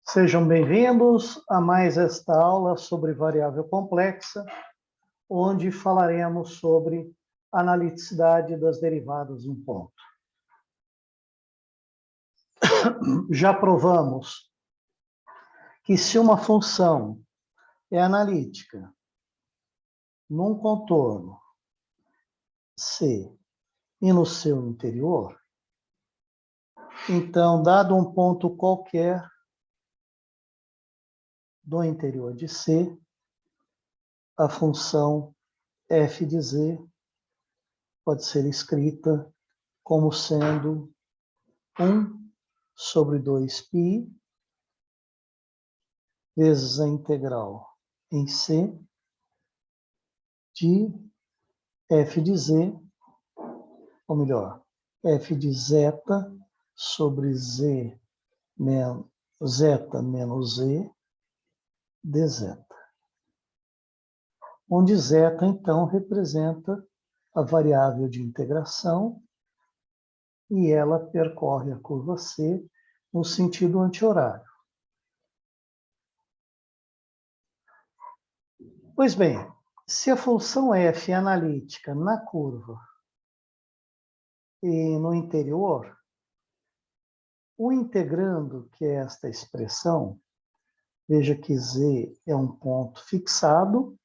Sejam bem-vindos a mais esta aula sobre variável complexa, onde falaremos sobre analiticidade das derivadas em ponto. Já provamos que se uma função é analítica num contorno C e no seu interior, então, dado um ponto qualquer do interior de C, a função f de z pode ser escrita como sendo 1 sobre 2π vezes a integral em C de f de z, ou melhor, f de zeta sobre zeta menos z dz. Onde zeta, então, representa a variável de integração e ela percorre a curva C no sentido anti-horário. Pois bem, se a função f é analítica na curva e no interior, o integrando, que é esta expressão, veja que z é um ponto fixado,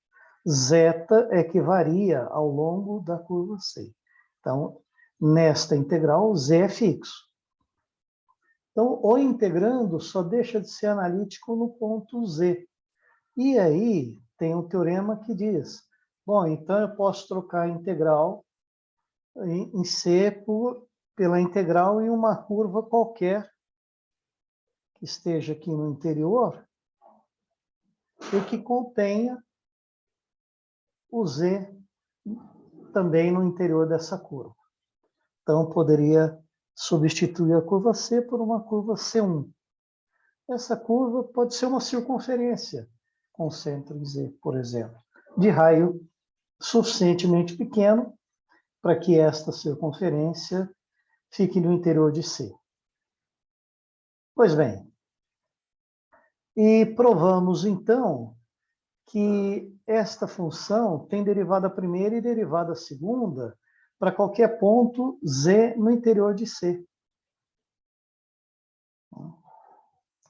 zeta é que varia ao longo da curva C. Então, nesta integral, z é fixo. Então, o integrando só deixa de ser analítico no ponto z. E aí, tem um teorema que diz, bom, então eu posso trocar a integral em C pela integral em uma curva qualquer que esteja aqui no interior e que contenha o z também no interior dessa curva. Então, poderia substituir a curva C por uma curva C1. Essa curva pode ser uma circunferência com centro em Z, por exemplo, de raio suficientemente pequeno para que esta circunferência fique no interior de C. Pois bem, e provamos, então, que esta função tem derivada primeira e derivada segunda para qualquer ponto Z no interior de C.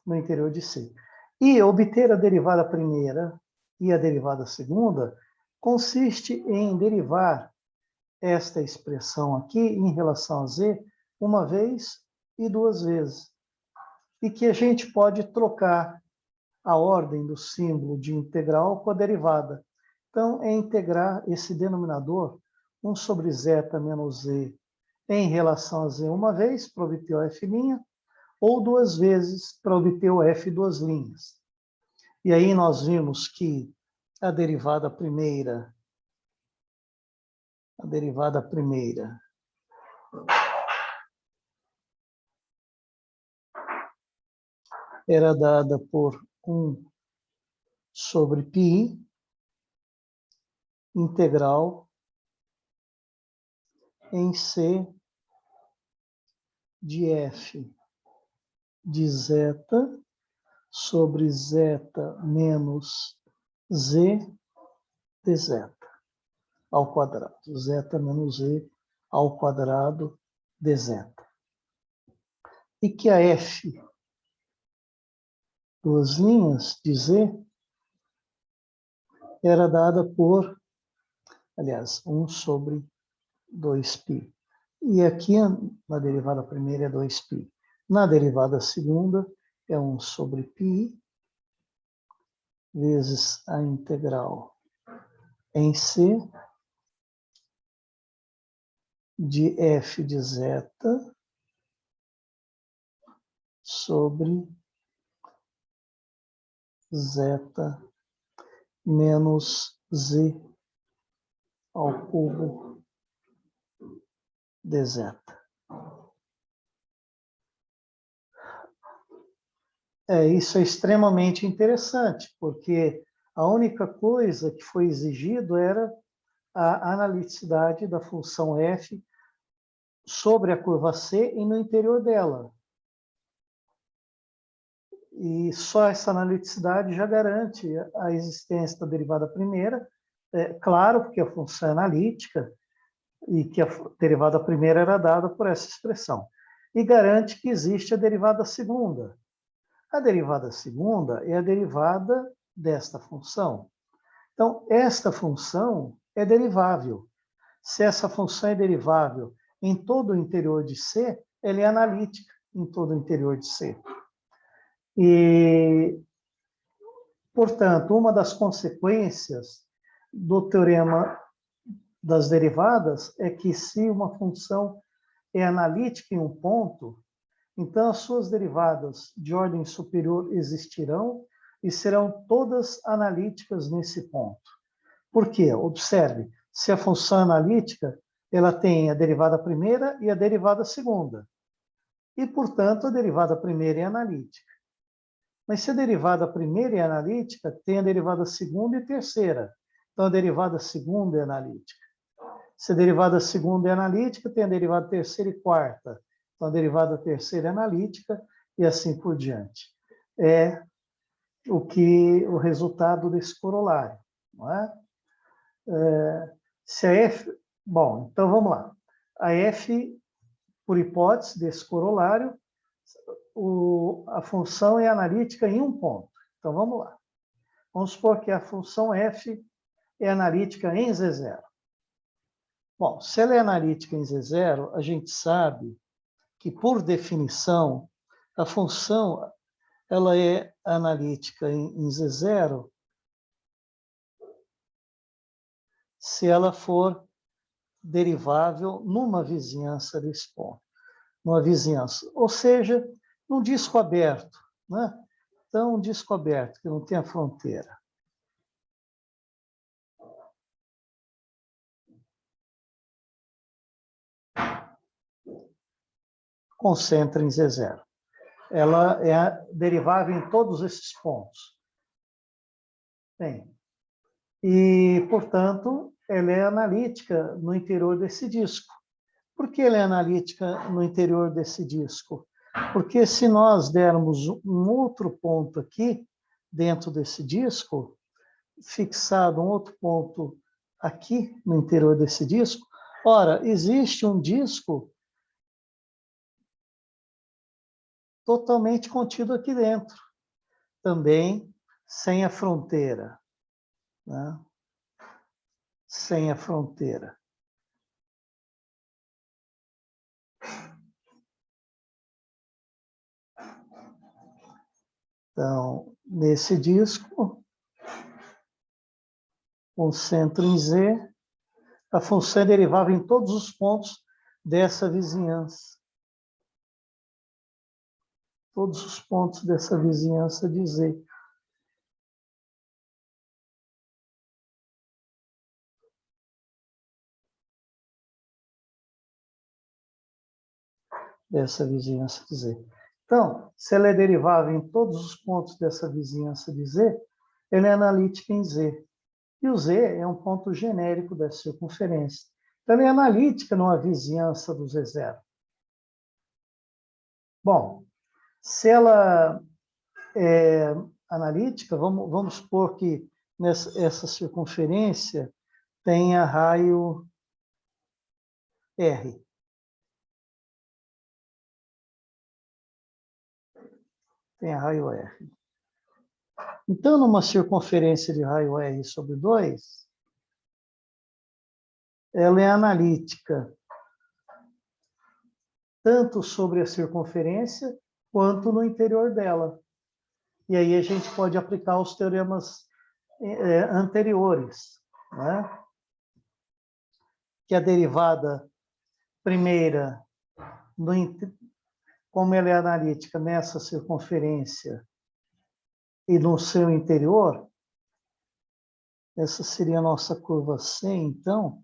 No interior de C. E obter a derivada primeira e a derivada segunda consiste em derivar esta expressão aqui em relação a Z uma vez e duas vezes. E que a gente pode trocar a ordem do símbolo de integral com a derivada. Então, é integrar esse denominador, 1 sobre zeta menos z, em relação a z uma vez, para obter o f', ou duas vezes, para obter o f duas linhas. E aí nós vimos que a derivada primeira era dada por 1 sobre π integral em C de f de zeta sobre zeta menos z de zeta ao quadrado. Zeta menos z ao quadrado de zeta. E que a f, duas linhas de z, era dada por, aliás, 1 sobre 2π. E aqui na derivada primeira é 2π. Na derivada segunda é 1 sobre π vezes a integral em C de f de zeta sobre zeta menos z ao cubo de zeta. Isso é extremamente interessante, porque a única coisa que foi exigido era a analiticidade da função f sobre a curva C e no interior dela. E só essa analiticidade já garante a existência da derivada primeira, claro, porque a função é analítica e que a derivada primeira era dada por essa expressão. E garante que existe a derivada segunda. A derivada segunda é a derivada desta função. Então, esta função é derivável. Se essa função é derivável em todo o interior de C, ela é analítica em todo o interior de C. E, portanto, uma das consequências do teorema das derivadas é que se uma função é analítica em um ponto, então as suas derivadas de ordem superior existirão e serão todas analíticas nesse ponto. Por quê? Observe, se a função é analítica, ela tem a derivada primeira e a derivada segunda. E, portanto, a derivada primeira é analítica. Mas se a derivada primeira é analítica, tem a derivada segunda e terceira. Então, a derivada segunda é analítica. Se a derivada segunda é analítica, tem a derivada terceira e quarta. Então, a derivada terceira é analítica e assim por diante. É o resultado desse corolário. Não é? Se a F... Bom, então vamos lá. A F, por hipótese desse corolário, a função é analítica em um ponto. Então, vamos lá. Vamos supor que a função f é analítica em Z0. Bom, se ela é analítica em Z0, a gente sabe que, por definição, a função ela é analítica em Z0 se ela for derivável numa vizinhança desse ponto. Numa vizinhança. Ou seja, num disco aberto, né? Então, um disco aberto, que não tem a fronteira. Concentra em Z0. Ela é derivável em todos esses pontos. Bem, e, portanto, ela é analítica no interior desse disco. Por que ela é analítica no interior desse disco? Porque se nós dermos um outro ponto aqui, dentro desse disco, fixado um outro ponto aqui no interior desse disco, ora, existe um disco totalmente contido aqui dentro, também sem a fronteira, né? Sem a fronteira. Então, nesse disco, concentra em Z, a função é derivável em todos os pontos dessa vizinhança. Todos os pontos dessa vizinhança de Z. Dessa vizinhança de Z. Então, se ela é derivável em todos os pontos dessa vizinhança de Z, ela é analítica em Z. E o Z é um ponto genérico da circunferência. Então, ela é analítica numa vizinhança do Z0. Bom, se ela é analítica, vamos supor que essa circunferência tenha raio R. Tem raio R. Então, numa circunferência de raio R sobre 2, ela é analítica tanto sobre a circunferência quanto no interior dela. E aí a gente pode aplicar os teoremas anteriores, né? Que a derivada primeira, como ela é analítica nessa circunferência e no seu interior, essa seria a nossa curva C, então.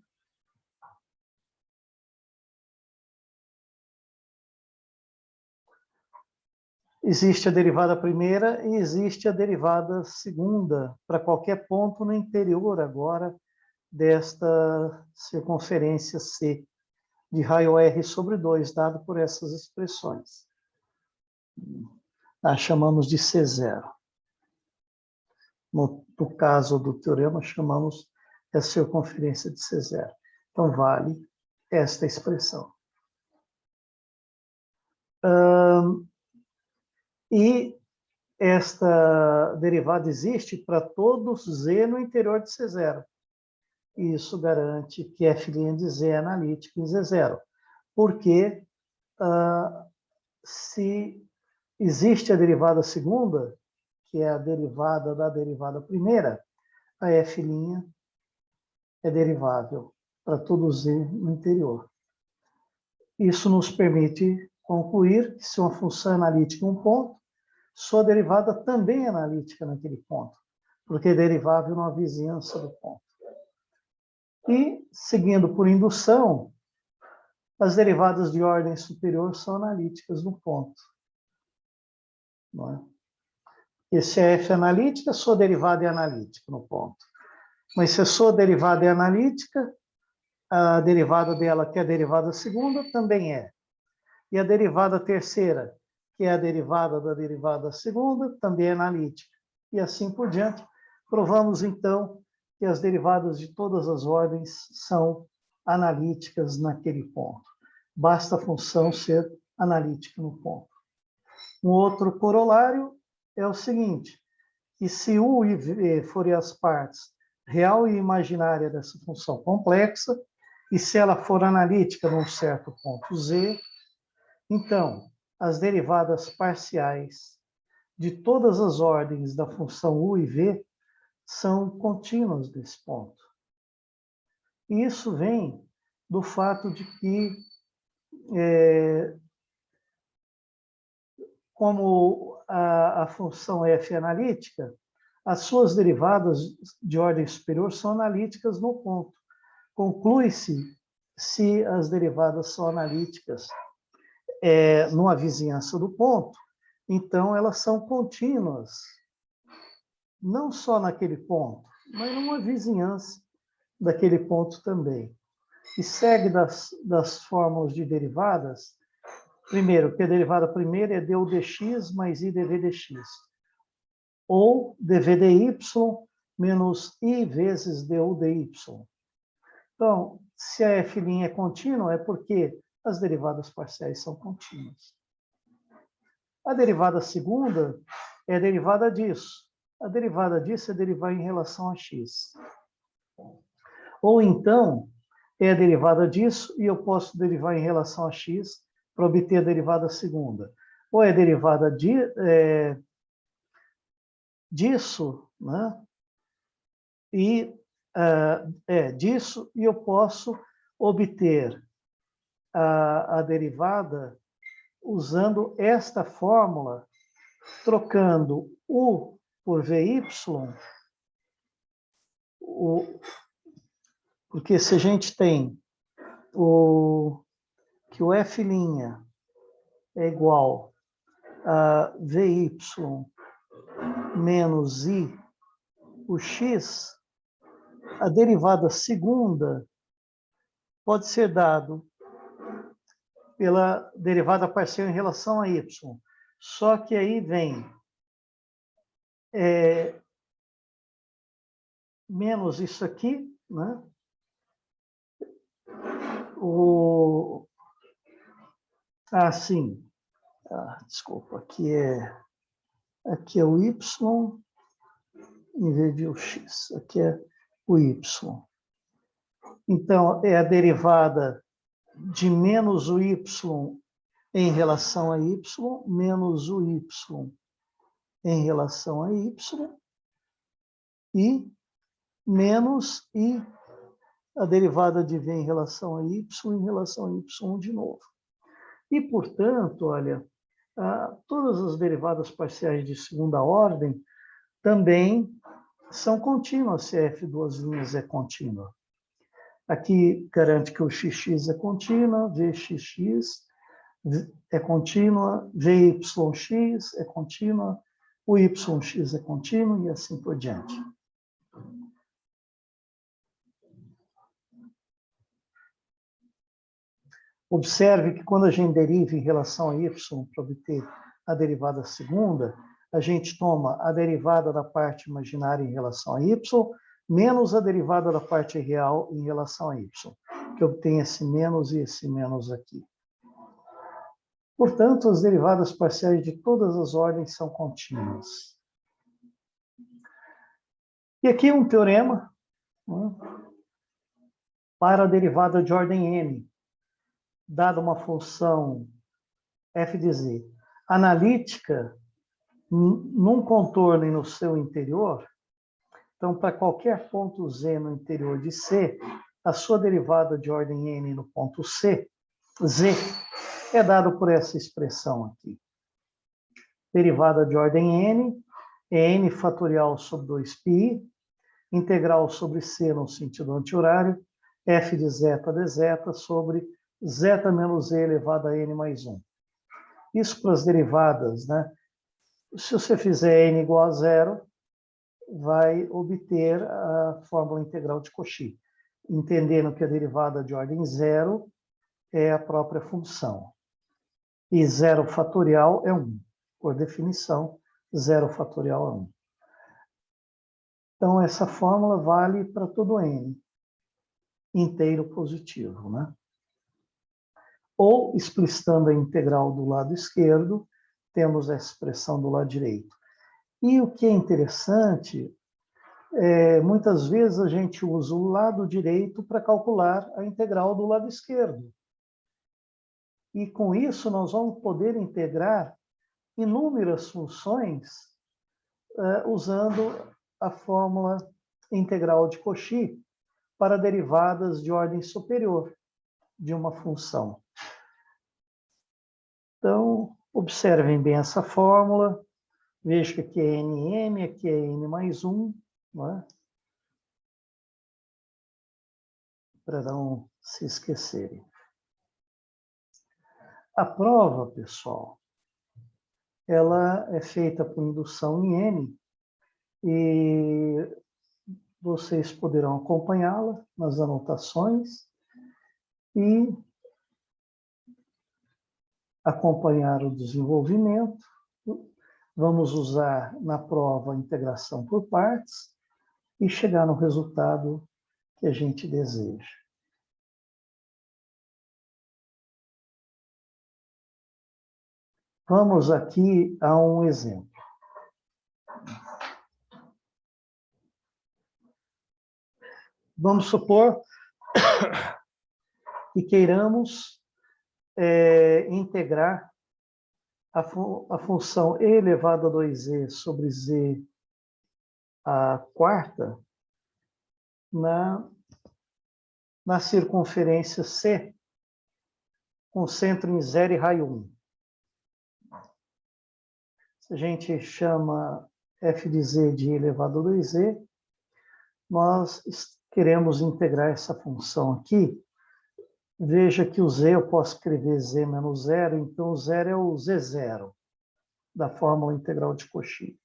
Existe a derivada primeira e existe a derivada segunda, para qualquer ponto no interior agora desta circunferência C, de raio R sobre 2, dado por essas expressões. a chamamos de C0. No caso do teorema, chamamos a circunferência de C0. Então, vale esta expressão. E esta derivada existe para todo Z no interior de C0. E isso garante que f' de Z é analítica em Z0. Porque se existe a derivada segunda, que é a derivada da derivada primeira, a f' é derivável para todo Z no interior. Isso nos permite concluir que se uma função é analítica em um ponto, sua derivada também é analítica naquele ponto, porque é derivável na vizinhança do ponto. E, seguindo por indução, as derivadas de ordem superior são analíticas no ponto. Não é? E se a f é analítica, sua derivada é analítica no ponto. Mas se a sua derivada é analítica, a derivada dela, que é a derivada segunda, também é. E a derivada terceira, que é a derivada da derivada segunda, também é analítica. E assim por diante. Provamos, então, que as derivadas de todas as ordens são analíticas naquele ponto. Basta a função ser analítica no ponto. Um outro corolário é o seguinte, que se U e V forem as partes real e imaginária dessa função complexa, e se ela for analítica num certo ponto Z, então, as derivadas parciais de todas as ordens da função U e V são contínuas desse ponto. E isso vem do fato de que, como a função f é analítica, as suas derivadas de ordem superior são analíticas no ponto. Conclui-se se as derivadas são analíticas numa vizinhança do ponto, então elas são contínuas, não só naquele ponto, mas numa vizinhança daquele ponto também. E segue das fórmulas de derivadas, primeiro, que a derivada primeira é du dx mais i dv dx, ou dv dy menos i vezes du dy. Então, se a f' é contínua, é porque as derivadas parciais são contínuas. A derivada segunda é a derivada disso. A derivada disso é derivar em relação a x. Ou então, é a derivada disso e eu posso derivar em relação a x para obter a derivada segunda. Ou é a derivada disso, né? E disso, e eu posso obter a derivada usando esta fórmula, trocando U por VY, porque se a gente tem que o f' é igual a VY menos I, o x, a derivada segunda pode ser dado pela derivada parcial em relação a y. Só que aí vem menos isso aqui, né? Sim. Desculpa, aqui é o y em vez de o x. Aqui é o y. Então, é a derivada de menos o y em relação a y, menos o y em relação a y, e menos i, a derivada de v em relação a y, em relação a y de novo. E, portanto, olha, todas as derivadas parciais de segunda ordem também são contínuas se f duas linhas é contínua. Aqui garante que o xx é contínua, vxx é contínua, vyx é contínua, o yx é contínuo e assim por diante. Observe que quando a gente deriva em relação a y para obter a derivada segunda, a gente toma a derivada da parte imaginária em relação a y, menos a derivada da parte real em relação a y, que obtém esse menos e esse menos aqui. Portanto, as derivadas parciais de todas as ordens são contínuas. E aqui um teorema, né, para a derivada de ordem n, dada uma função f de z analítica num contorno e no seu interior. Então, para qualquer ponto z no interior de C, a sua derivada de ordem n no ponto C, z, é dado por essa expressão aqui. Derivada de ordem n é n fatorial sobre 2π, integral sobre C no sentido anti-horário, f de zeta dz sobre zeta menos e elevado a n mais 1. Isso para as derivadas, né? Se você fizer n igual a zero, vai obter a fórmula integral de Cauchy, entendendo que a derivada de ordem zero é a própria função. E zero fatorial é 1. Por definição, zero fatorial é 1. Então, essa fórmula vale para todo n, inteiro positivo, né? Ou, explicitando a integral do lado esquerdo, temos a expressão do lado direito. E o que é interessante, muitas vezes a gente usa o lado direito para calcular a integral do lado esquerdo. E com isso nós vamos poder integrar inúmeras funções usando a fórmula integral de Cauchy para derivadas de ordem superior de uma função. Então, observem bem essa fórmula. Veja que aqui é nm, aqui é n mais 1, não é? Para não se esquecerem. A prova, pessoal, ela é feita por indução em N e vocês poderão acompanhá-la nas anotações e acompanhar o desenvolvimento. Vamos usar na prova a integração por partes e chegar no resultado que a gente deseja. Vamos aqui a um exemplo. Vamos supor que queiramos integrar a função e elevado a 2e sobre z a quarta na circunferência C, com centro em 0 e raio 1. Se a gente chama f de z de elevado a 2e, nós queremos integrar essa função aqui. Veja que o z, eu posso escrever z menos 0, então o zero é o z0, da fórmula integral de Cauchy.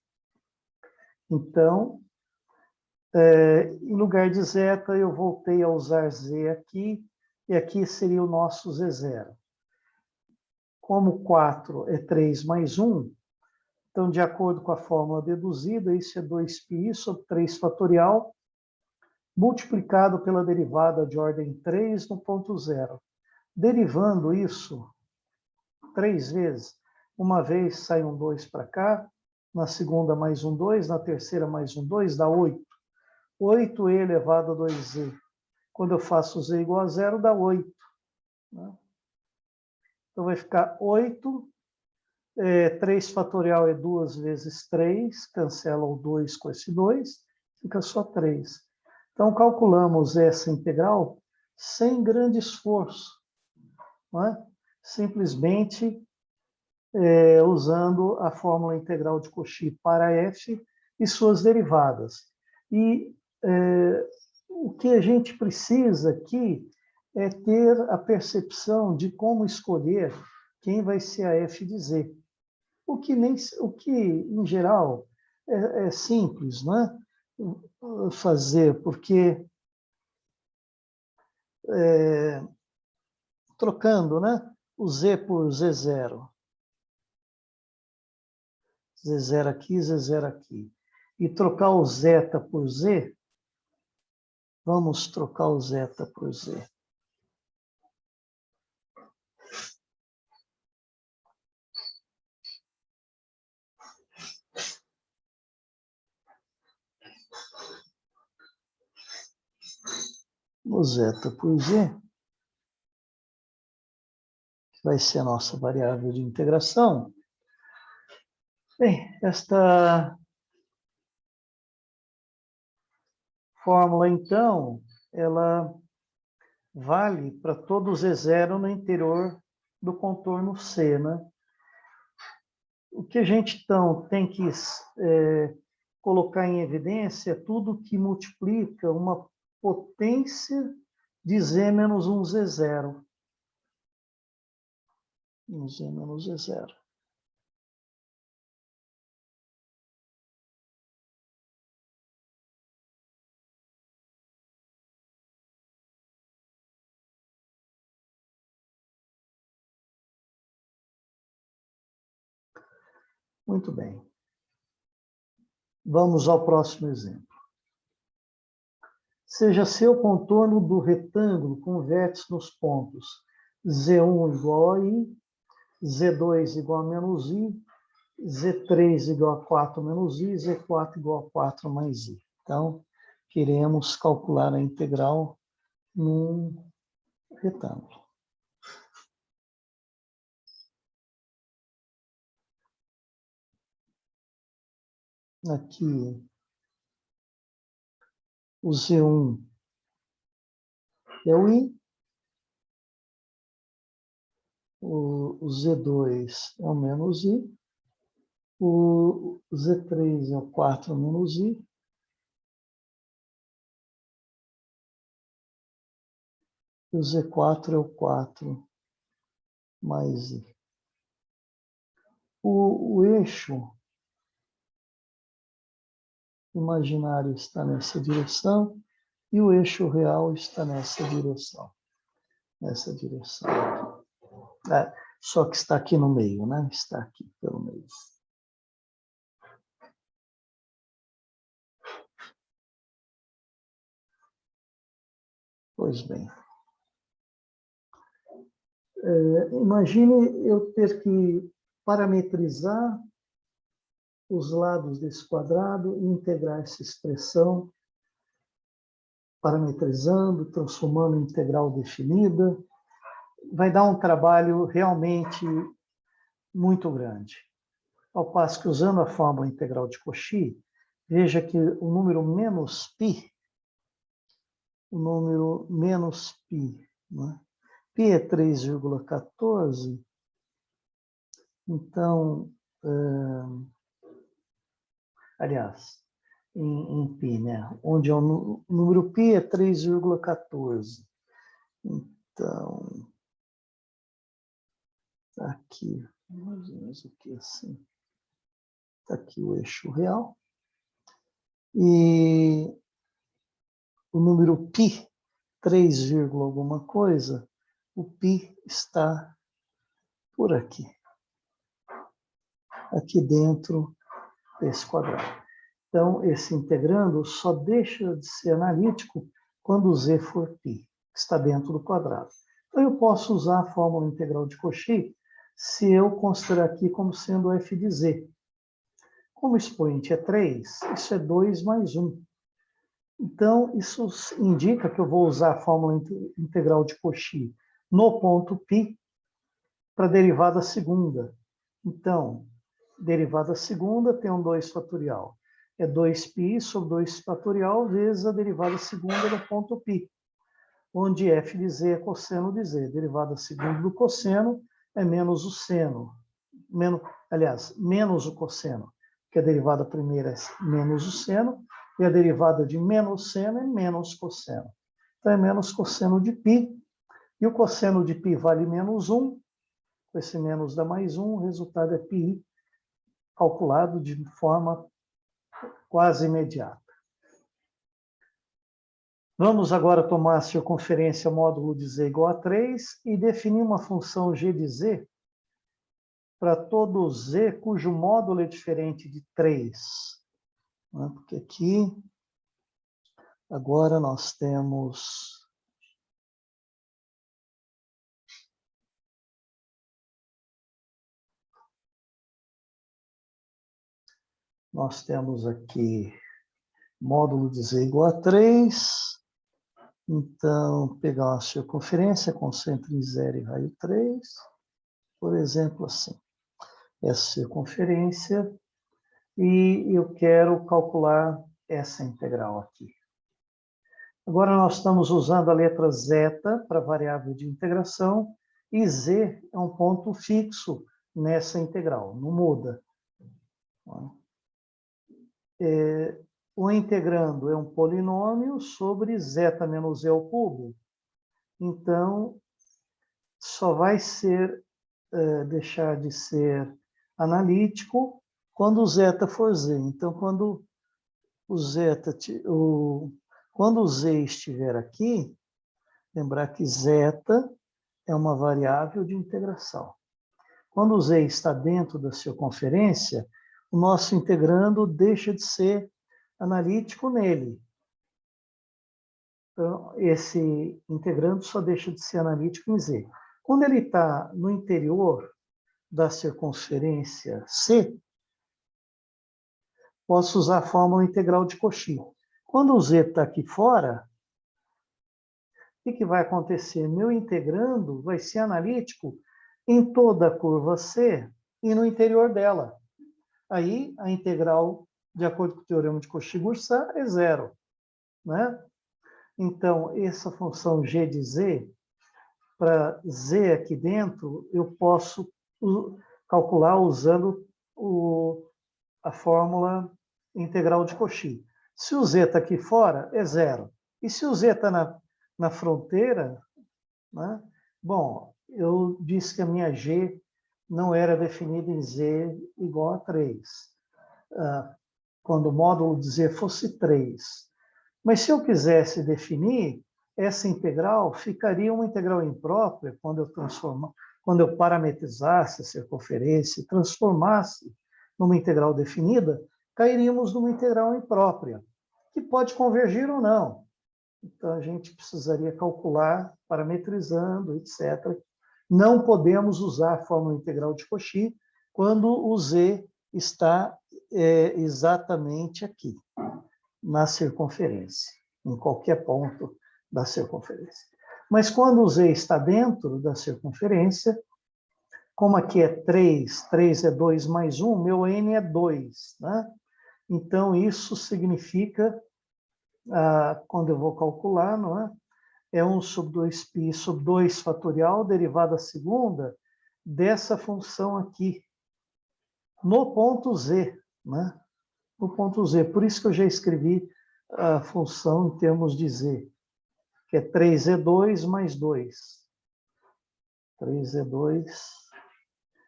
Então, em lugar de zeta, eu voltei a usar z aqui, e aqui seria o nosso z0. Como 4 é 3 mais 1, então, de acordo com a fórmula deduzida, isso é 2π sobre 3 fatorial, multiplicado pela derivada de ordem 3 no ponto 0. Derivando isso 3 vezes, uma vez sai um 2 para cá, na segunda mais um 2, na terceira mais um 2, dá 8. 8e elevado a 2z. Quando eu faço z igual a 0, dá 8. Né? Então, vai ficar 8. 3 fatorial é 2 vezes 3, cancela o 2 com esse 2, fica só 3. Então, calculamos essa integral sem grande esforço, não é? Simplesmente usando a fórmula integral de Cauchy para f e suas derivadas. E o que a gente precisa aqui é ter a percepção de como escolher quem vai ser a f de z. O que, em geral, é simples, né? Fazer, porque trocando, né? O z por z0, Z0 aqui, Z0 aqui. E trocar o zeta por Z, vamos trocar o zeta por Z. O zeta por Z vai ser a nossa variável de integração. Bem, esta fórmula, então, ela vale para todo Z0 no interior do contorno C, né? O que a gente, então, tem que colocar em evidência é tudo que multiplica uma potência de Z menos 1 Z0. Z menos Z0. Muito bem. Vamos ao próximo exemplo. Seja C o contorno do retângulo com vértices nos pontos Z1 igual a I, Z2 igual a menos I, Z3 igual a 4 menos I, Z4 igual a 4 mais I. Então, queremos calcular a integral num retângulo. Aqui, o Z1 é o I, o Z2 é o menos I, o Z3 é o 4 menos I, e o Z4 é o 4 mais I. O eixo imaginário está nessa direção e o eixo real está nessa direção. Nessa direção. Só que está aqui no meio, né? Está aqui pelo meio. Pois bem. Imagine eu ter que parametrizar os lados desse quadrado e integrar essa expressão, parametrizando, transformando em integral definida. Vai dar um trabalho realmente muito grande. Ao passo que, usando a fórmula integral de Cauchy, veja que o número menos π, né? Π é 3,14, então, aliás, em π, né? Onde é o número π é 3,14. Então, aqui, mais ou menos aqui assim. Está aqui o eixo real. E o número π, 3, alguma coisa, o π está por aqui. Aqui dentro desse quadrado. Então, esse integrando só deixa de ser analítico quando o z for π, que está dentro do quadrado. Então, eu posso usar a fórmula integral de Cauchy se eu considerar aqui como sendo f de z. Como o expoente é 3, isso é 2 mais 1. Então, isso indica que eu vou usar a fórmula integral de Cauchy no ponto π para a derivada segunda. Então, derivada segunda tem um 2 fatorial. É 2π sobre 2 fatorial vezes a derivada segunda do ponto π, onde f de z é cosseno de z. Derivada segunda do cosseno é menos o seno. Menos o cosseno, que a derivada primeira é menos o seno, e a derivada de menos seno é menos cosseno. Então, é menos cosseno de π, e o cosseno de π vale menos 1, com esse menos dá mais 1, o resultado é π, calculado de forma quase imediata. Vamos agora tomar a circunferência módulo de z igual a 3 e definir uma função g de z para todo z cujo módulo é diferente de 3. Né? Porque aqui, agora nós temos... Nós temos aqui módulo de z igual a 3. Então, pegar uma circunferência, concentra em 0 e raio 3. Por exemplo, assim. Essa circunferência. E eu quero calcular essa integral aqui. Agora nós estamos usando a letra zeta para variável de integração. E z é um ponto fixo nessa integral, não muda. O integrando é um polinômio sobre zeta menos z ao cubo. Então, só vai deixar de ser analítico quando o zeta for z. Então, quando o z estiver aqui, lembrar que zeta é uma variável de integração. Quando o z está dentro da circunferência, o nosso integrando deixa de ser analítico nele. Então, esse integrando só deixa de ser analítico em z. Quando ele está no interior da circunferência C, posso usar a fórmula integral de Cauchy. Quando o z está aqui fora, o que vai acontecer? Meu integrando vai ser analítico em toda a curva C e no interior dela. Aí, a integral, de acordo com o teorema de Cauchy-Goursat, é zero. Né? Então, essa função g de z, para z aqui dentro, eu posso calcular usando a fórmula integral de Cauchy. Se o z está aqui fora, é zero. E se o z está na fronteira, né? Bom, eu disse que a minha g não era definida em z igual a 3. Quando o módulo de z fosse 3. Mas se eu quisesse definir, essa integral ficaria uma integral imprópria quando eu parametrizasse a circunferência e transformasse numa integral definida, cairíamos numa integral imprópria, que pode convergir ou não. Então, a gente precisaria calcular, parametrizando, etc. Não podemos usar a fórmula integral de Cauchy quando o z está exatamente aqui, na circunferência, em qualquer ponto da circunferência. Mas quando o z está dentro da circunferência, como aqui é 3, 3 é 2 mais 1, meu n é 2. Né? Então, isso significa, quando eu vou calcular, não é? É 1 sobre 2π sobre 2 fatorial, derivada segunda, dessa função aqui, no ponto z. Né? No ponto z. Por isso que eu já escrevi a função em termos de z, que é 3e2 mais 2. 3e2...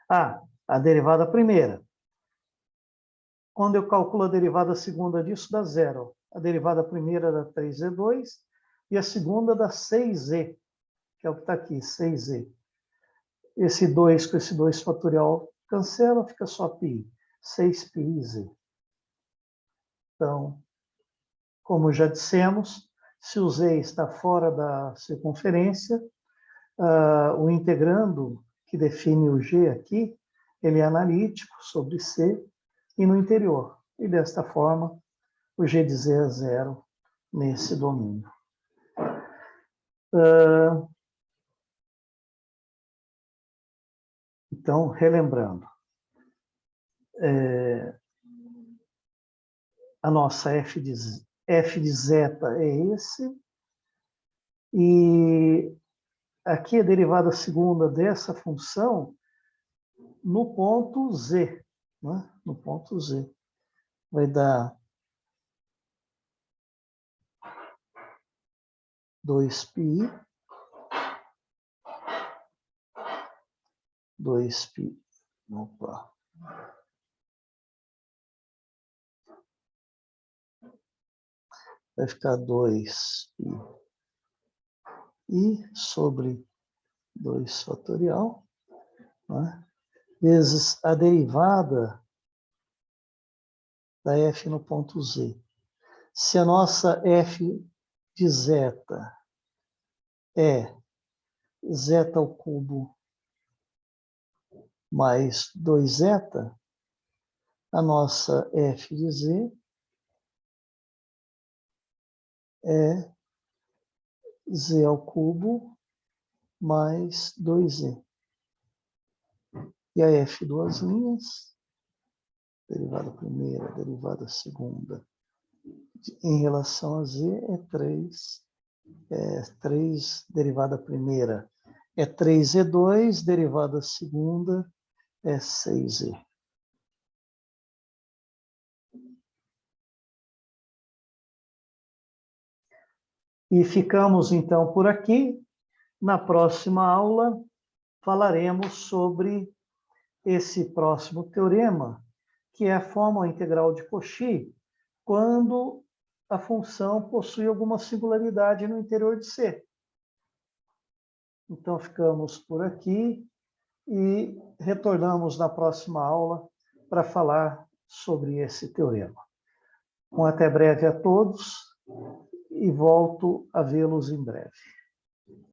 a derivada primeira. Quando eu calculo a derivada segunda disso, dá zero. A derivada primeira dá 3e2 e a segunda dá 6e, que é o que está aqui, 6e. Esse 2 com esse 2 fatorial cancela, fica só π. 6πz. Então, como já dissemos, se o z está fora da circunferência, o integrando que define o g aqui, ele é analítico sobre c e no interior. E desta forma, o g de z é zero nesse domínio. Então, relembrando, a nossa f de zeta é esse, e aqui a derivada segunda dessa função no ponto z, né? No ponto z. Vai dar 2π, 2π, opa. Vai ficar 2π i sobre 2 fatorial, né? vezes a derivada da f no ponto z. Se a nossa f de zeta é zeta ao cubo mais 2 zeta, a nossa f de z é z ao cubo mais 2z. E a f duas linhas, derivada primeira, derivada segunda, em relação a z é 3 derivada primeira é 3z2, derivada segunda é 6z. E ficamos então por aqui. Na próxima aula falaremos sobre esse próximo teorema, que é a fórmula integral de Cauchy, quando a função possui alguma singularidade no interior de C. Então, ficamos por aqui e retornamos na próxima aula para falar sobre esse teorema. Um até breve a todos e volto a vê-los em breve.